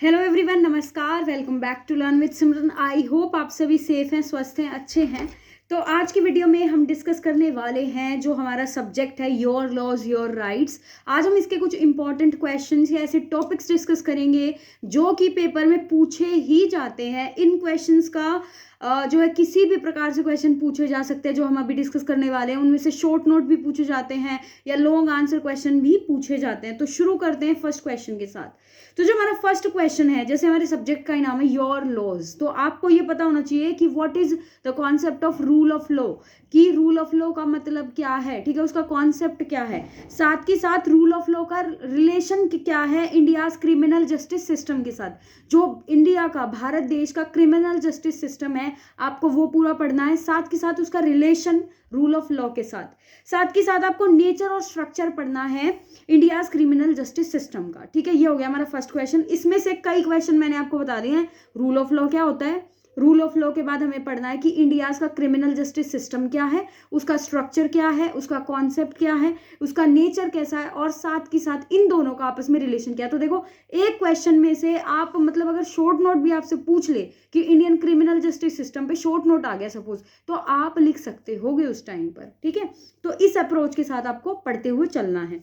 Hello everyone, नमस्कार। Welcome back to learn with Simran. I hope आप सभी सेफ हैं, स्वस्थ हैं, अच्छे हैं। तो आज की वीडियो में हम डिस्कस करने वाले हैं जो हमारा सब्जेक्ट है योर लॉज योर राइट्स। आज हम इसके कुछ इंपॉर्टेंट क्वेश्चंस या ऐसे टॉपिक्स डिस्कस करेंगे जो कि पेपर में पूछे ही जाते हैं। इन क्वेश्चंस का जो है किसी भी प्रकार से क्वेश्चन पूछे जा सकते हैं जो हम अभी डिस्कस करने वाले हैं। उनमें से शॉर्ट नोट भी पूछे जाते हैं या लॉन्ग आंसर क्वेश्चन भी पूछे जाते हैं। तो शुरू करते हैं फर्स्ट क्वेश्चन के साथ। तो जो हमारा फर्स्ट क्वेश्चन है, जैसे हमारे सब्जेक्ट का ही नाम है योर लॉज, तो आपको ये पता होना चाहिए कि what is the concept of rule of law, कि रूल ऑफ लॉ का मतलब क्या है, ठीक है, उसका कॉन्सेप्ट क्या है। साथ के साथ रूल ऑफ लॉ का रिलेशन क्या है इंडियाज क्रिमिनल जस्टिस सिस्टम के साथ। जो इंडिया का, भारत देश का क्रिमिनल जस्टिस सिस्टम है, आपको वो पूरा पढ़ना है। साथ के साथ उसका रिलेशन रूल ऑफ लॉ के साथ। साथ के साथ आपको नेचर और स्ट्रक्चर पढ़ना है इंडियाज क्रिमिनल जस्टिस सिस्टम का। ठीक है, ये हो गया हमारा फर्स्ट क्वेश्चन। इसमें से कई क्वेश्चन मैंने आपको बता दिए हैं। रूल ऑफ लॉ क्या होता है, रूल ऑफ लॉ के बाद हमें पढ़ना है कि इंडियाज का क्रिमिनल जस्टिस सिस्टम क्या है, उसका स्ट्रक्चर क्या है, उसका कॉन्सेप्ट क्या है, उसका नेचर कैसा है, और साथ के साथ इन दोनों का आपस में रिलेशन क्या है। तो देखो, एक क्वेश्चन में से आप मतलब अगर शॉर्ट नोट भी आपसे पूछ ले कि इंडियन क्रिमिनल जस्टिस सिस्टम पे शॉर्ट नोट आ गया सपोज, तो आप लिख सकते होगे उस टाइम पर। ठीक है, तो इस अप्रोच के साथ आपको पढ़ते हुए चलना है।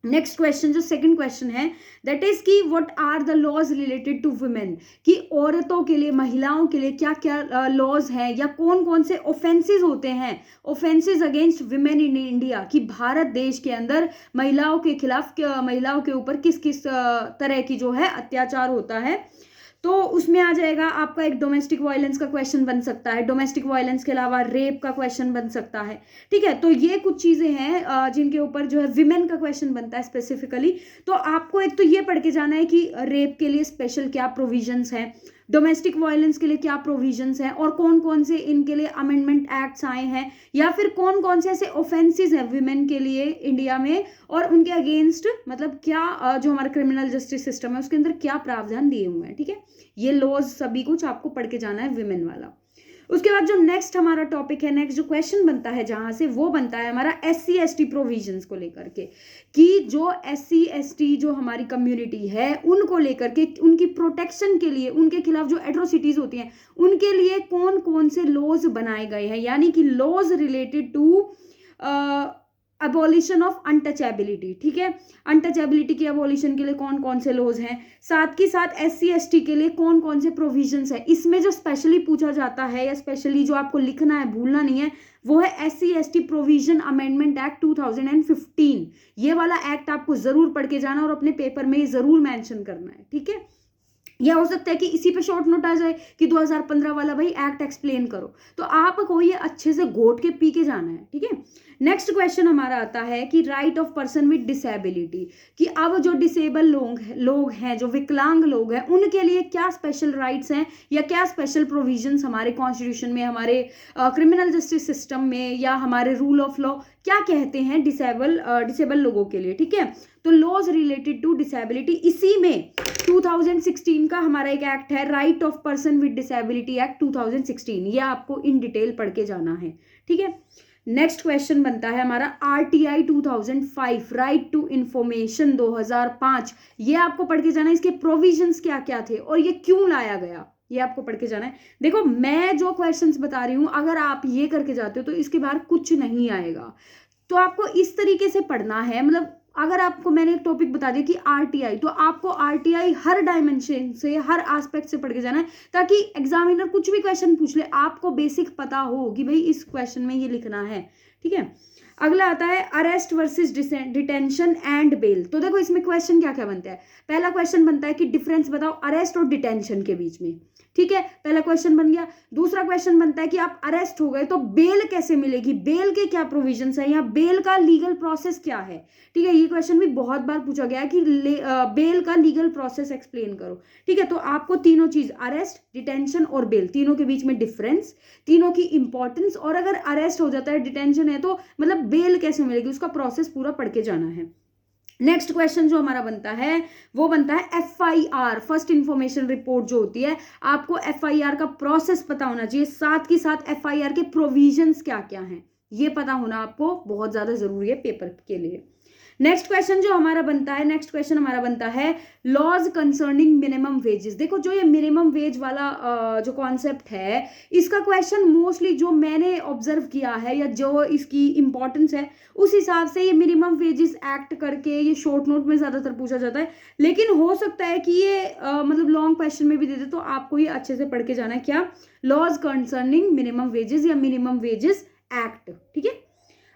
नेक्स्ट क्वेश्चन, जो सेकंड क्वेश्चन है, दैट इज कि what are the laws related to women, कि औरतों के लिए, महिलाओं के लिए क्या क्या लॉज हैं या कौन कौन से ऑफेंसेस होते हैं, offences against women in India, कि भारत देश के अंदर महिलाओं के खिलाफ, महिलाओं के ऊपर किस किस तरह की जो है अत्याचार होता है। तो उसमें आ जाएगा आपका एक डोमेस्टिक वायलेंस का क्वेश्चन बन सकता है, डोमेस्टिक वायलेंस के अलावा रेप का क्वेश्चन बन सकता है। ठीक है, तो ये कुछ चीजें हैं जिनके ऊपर जो है विमेन का क्वेश्चन बनता है स्पेसिफिकली। तो आपको एक तो ये पढ़ के जाना है कि रेप के लिए स्पेशल क्या प्रोविजंस हैं, डोमेस्टिक वायलेंस के लिए क्या प्रोविजंस हैं, और कौन कौन से इनके लिए अमेंडमेंट एक्ट्स आए हैं, या फिर कौन कौन से ऐसे ऑफेंसेस हैं विमेन के लिए इंडिया में, और उनके अगेंस्ट मतलब क्या जो हमारा क्रिमिनल जस्टिस सिस्टम है उसके अंदर क्या प्रावधान दिए हुए हैं। ठीक है, ये लॉज सभी कुछ आपको पढ़ के जाना है विमेन वाला। उसके बाद जो नेक्स्ट हमारा टॉपिक है, नेक्स्ट जो क्वेश्चन बनता है जहां से, वो बनता है हमारा SC ST प्रोविजंस को लेकर के, कि जो SC ST जो हमारी कम्युनिटी है उनको लेकर के, उनकी प्रोटेक्शन के लिए, उनके खिलाफ जो एट्रोसिटीज होती हैं उनके लिए कौन कौन से लॉज बनाए गए हैं, यानी कि laws related to abolition of untouchability. ठीक है, अनटचेबिलिटी की अबॉलिशन के लिए कौन कौन से लॉज हैं, साथ के साथ SC ST के लिए कौन कौन से प्रोविजंस है। इसमें जो स्पेशली पूछा जाता है या स्पेशली जो आपको लिखना है, भूलना नहीं है, वो है SC ST provision amendment act 2015। ये वाला एक्ट आपको जरूर पढ़ के जाना और अपने पेपर में जरूर मेंशन करना है। ठीक है, यह हो सकता है कि इसी पे शॉर्ट नोट आ जाए कि 2015 वाला भाई एक्ट एक्सप्लेन करो, तो आपको ये अच्छे से घोट के पी के जाना है। ठीक है, नेक्स्ट क्वेश्चन हमारा आता है कि right of person with disability, कि अब जो डिसेबल लोग हैं, जो विकलांग लोग हैं, उनके लिए क्या स्पेशल राइट्स हैं या क्या स्पेशल प्रोविजंस हमारे कॉन्स्टिट्यूशन में, हमारे क्रिमिनल जस्टिस सिस्टम में, या हमारे रूल ऑफ लॉ क्या कहते हैं डिसेबल लोगों के लिए। ठीक है, तो लॉज रिलेटेड टू डिसेबिलिटी, इसी में 2016 का हमारा एक एक्ट है, right of person with disability act 2016, ये आपको इन डिटेल पढ़ के जाना है। ठीक है, नेक्स्ट क्वेश्चन बनता है हमारा RTI 2005, राइट टू इंफॉर्मेशन 2005, ये आपको पढ़ के जाना है। इसके प्रोविजंस क्या क्या थे और ये क्यों लाया गया, ये आपको पढ़ के जाना है। देखो, मैं जो क्वेश्चंस बता रही हूं, अगर आप ये करके जाते हो तो इसके बाहर कुछ नहीं आएगा। तो आपको इस तरीके से पढ़ना है, मतलब अगर आपको मैंने एक टॉपिक बता दिया कि RTI, तो आपको RTI हर डायमेंशन से, हर एस्पेक्ट से पढ़ के जाना है, ताकि एग्जामिनर कुछ भी क्वेश्चन पूछ ले आपको बेसिक पता हो कि भाई इस क्वेश्चन में ये लिखना है। ठीक है, अगला आता है arrest versus detention and bail. तो देखो, इसमें क्वेश्चन क्या क्या बनता है। पहला क्वेश्चन बनता है कि डिफरेंस बताओ अरेस्ट और डिटेंशन के बीच में। ठीक है, पहला क्वेश्चन बन गया। दूसरा क्वेश्चन बनता है कि आप अरेस्ट हो गए तो बेल कैसे मिलेगी, बेल के क्या प्रोविजंस है, या बेल का लीगल प्रोसेस क्या है। ठीक है, ये क्वेश्चन भी बहुत बार पूछा गया है कि बेल का लीगल प्रोसेस एक्सप्लेन करो। ठीक है, तो आपको तीनों चीज, अरेस्ट, डिटेंशन और बेल, तीनों के बीच में डिफरेंस, तीनों की इंपॉर्टेंस, और अगर अरेस्ट हो जाता है, डिटेंशन है, तो मतलब बेल कैसे मिलेगी, उसका प्रोसेस पूरा पढ़ के जाना है। नेक्स्ट क्वेश्चन जो हमारा बनता है वो बनता है FIR, फर्स्ट इंफॉर्मेशन रिपोर्ट जो होती है, आपको FIR का प्रोसेस पता होना चाहिए। साथ ही साथ FIR के प्रोविजंस क्या क्या हैं, ये पता होना आपको बहुत ज्यादा जरूरी है पेपर के लिए। नेक्स्ट क्वेश्चन हमारा बनता है लॉज कंसर्निंग मिनिमम वेजेस। देखो जो ये मिनिमम वेज वाला जो कॉन्सेप्ट है, इसका क्वेश्चन मोस्टली जो मैंने ऑब्जर्व किया है या जो इसकी इंपॉर्टेंस है उस हिसाब से ये मिनिमम वेजेस एक्ट करके ये शॉर्ट नोट में ज्यादातर पूछा जाता है। लेकिन हो सकता है कि ये मतलब लॉन्ग क्वेश्चन में भी दे दे, तो आपको ये अच्छे से पढ़ के जाना है। क्या? लॉज कंसर्निंग मिनिमम वेजेस या मिनिमम वेजेस एक्ट। ठीक है,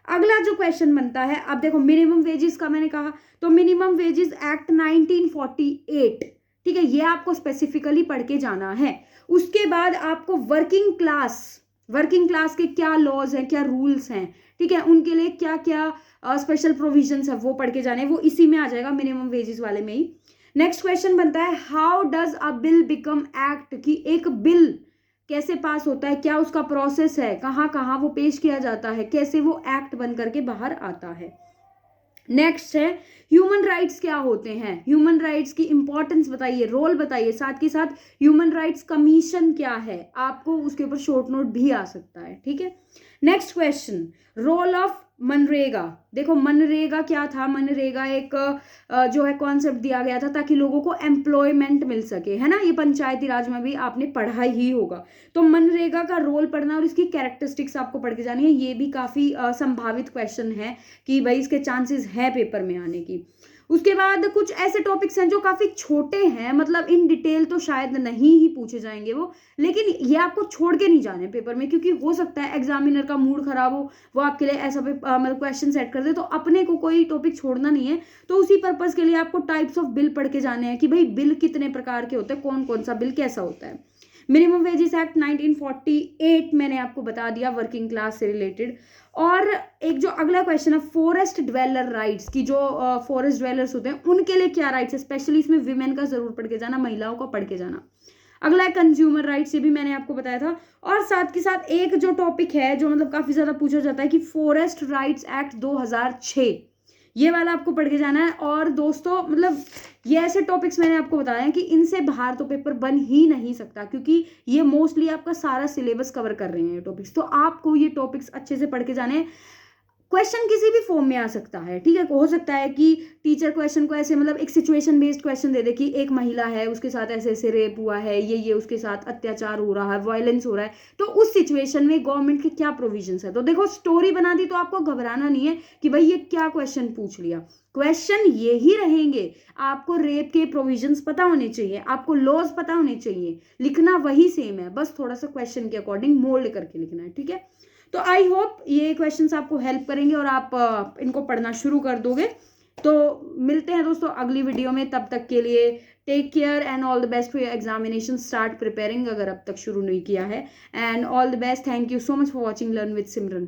अगला जो क्वेश्चन बनता है, अब देखो मिनिमम वेजेस का मैंने कहा, तो मिनिमम वेजेस एक्ट 1948, ठीक है, ये आपको स्पेसिफिकली पढ़ के जाना है। उसके बाद आपको वर्किंग क्लास के क्या लॉज हैं, क्या रूल्स हैं, ठीक है, उनके लिए क्या क्या स्पेशल प्रोविजंस है वो पढ़ के जाने, वो इसी में आ जाएगा मिनिमम वेजेस वाले में ही। नेक्स्ट क्वेश्चन बनता है how does a bill become act, कि एक बिल कैसे पास होता है, क्या उसका प्रोसेस है, कहाँ कहाँ वो पेश किया जाता है, कैसे वो एक्ट बन करके बाहर आता है। नेक्स्ट है ह्यूमन राइट्स क्या होते हैं, ह्यूमन राइट्स की इंपॉर्टेंस बताइए, रोल बताइए, साथ के साथ ह्यूमन राइट्स कमीशन क्या है, आपको उसके ऊपर शॉर्ट नोट भी आ सकता है। ठीक है, next question role of MNREGA. देखो मनरेगा क्या था, मनरेगा एक जो है कॉन्सेप्ट दिया गया था ताकि लोगों को एम्प्लॉयमेंट मिल सके, है ना, ये पंचायती राज में भी आपने पढ़ा ही होगा। तो मनरेगा का रोल पढ़ना और इसकी कैरेक्टरिस्टिक्स आपको पढ़ के जानी है। ये भी काफी संभावित क्वेश्चन है कि भाई इसके चांसेस है पेपर में आने की। उसके बाद कुछ ऐसे टॉपिक्स हैं जो काफी छोटे हैं, मतलब इन डिटेल तो शायद नहीं ही पूछे जाएंगे वो, लेकिन ये आपको छोड़ के नहीं जाने पेपर में, क्योंकि हो सकता है एग्जामिनर का मूड खराब हो, वो आपके लिए ऐसा मतलब क्वेश्चन सेट कर दे, तो अपने को कोई टॉपिक छोड़ना नहीं है। तो उसी पर्पज के लिए आपको टाइप्स ऑफ बिल पढ़ के जाने हैं कि भाई बिल कितने प्रकार के होते हैं, कौन कौन सा बिल कैसा होता है। मिनिमम वेजेस एक्ट 1948 मैंने आपको बता दिया वर्किंग क्लास से रिलेटेड। और एक जो अगला क्वेश्चन है फॉरेस्ट ड्वेलर राइट्स की, जो फॉरेस्ट ड्वेलर्स होते हैं उनके लिए क्या राइट्स है, स्पेशली इसमें विमेन का जरूर पढ़ के जाना, महिलाओं का पढ़ के जाना। अगला है कंज्यूमर राइट्स, ये भी मैंने आपको बताया था। और साथ के साथ एक जो टॉपिक है जो मतलब काफी ज्यादा पूछा जाता है कि फॉरेस्ट राइट्स एक्ट 2006, ये वाला आपको पढ़ के जाना है। और दोस्तों मतलब ये ऐसे टॉपिक्स मैंने आपको बताया हैं कि इनसे बाहर तो पेपर बन ही नहीं सकता, क्योंकि ये मोस्टली आपका सारा सिलेबस कवर कर रहे हैं ये टॉपिक्स। तो आपको ये टॉपिक्स अच्छे से पढ़ के जाने हैं। क्वेश्चन किसी भी फॉर्म में आ सकता है, ठीक है, हो सकता है कि टीचर क्वेश्चन को ऐसे मतलब एक सिचुएशन बेस्ड क्वेश्चन दे दे कि एक महिला है, उसके साथ ऐसे ऐसे रेप हुआ है, ये उसके साथ अत्याचार हो रहा है, वायलेंस हो रहा है, तो उस सिचुएशन में गवर्नमेंट के क्या प्रोविजंस है। तो देखो स्टोरी बना दी तो आपको घबराना नहीं है कि भाई ये क्या क्वेश्चन पूछ लिया, क्वेश्चन ये ही रहेंगे। आपको रेप के प्रोविजंस पता होने चाहिए, आपको लॉज पता होने चाहिए, लिखना वही सेम है, बस थोड़ा सा क्वेश्चन के अकॉर्डिंग मोल्ड करके लिखना है। ठीक है, तो आई होप ये क्वेश्चंस आपको हेल्प करेंगे और आप इनको पढ़ना शुरू कर दोगे। तो मिलते हैं दोस्तों अगली वीडियो में, तब तक के लिए take care and all the best for your examination. Start preparing अगर अब तक शुरू नहीं किया है, and all the best. Thank you so much for watching learn with Simran.